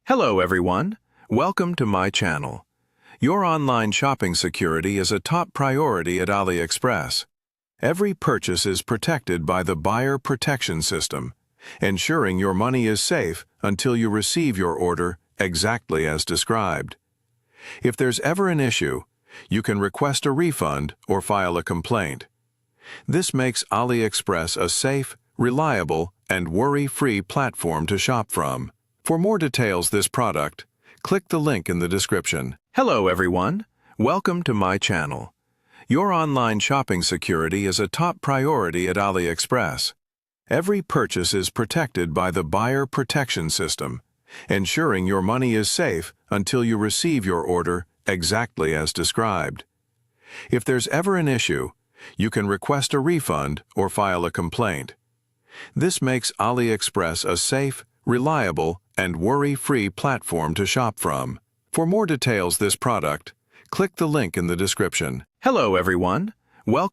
Hello everyone, welcome to my channel. Your online shopping security is a top priority at AliExpress. Every purchase is protected by the Buyer Protection System, ensuring your money is safe until you receive your order exactly as described. If there's ever an issue, you can request a refund or file a complaint. This makes AliExpress a safe, reliable, and worry-free platform to shop from. For more details on this product, click the link in the description. Hello everyone, welcome to my channel. Your online shopping security is a top priority at AliExpress. Every purchase is protected by the Buyer Protection System, ensuring your money is safe until you receive your order exactly as described. If there's ever an issue, you can request a refund or file a complaint. This makes AliExpress a safe, reliable, and worry-free platform to shop from. For more details on this product, click the link in the description. Hello everyone, welcome.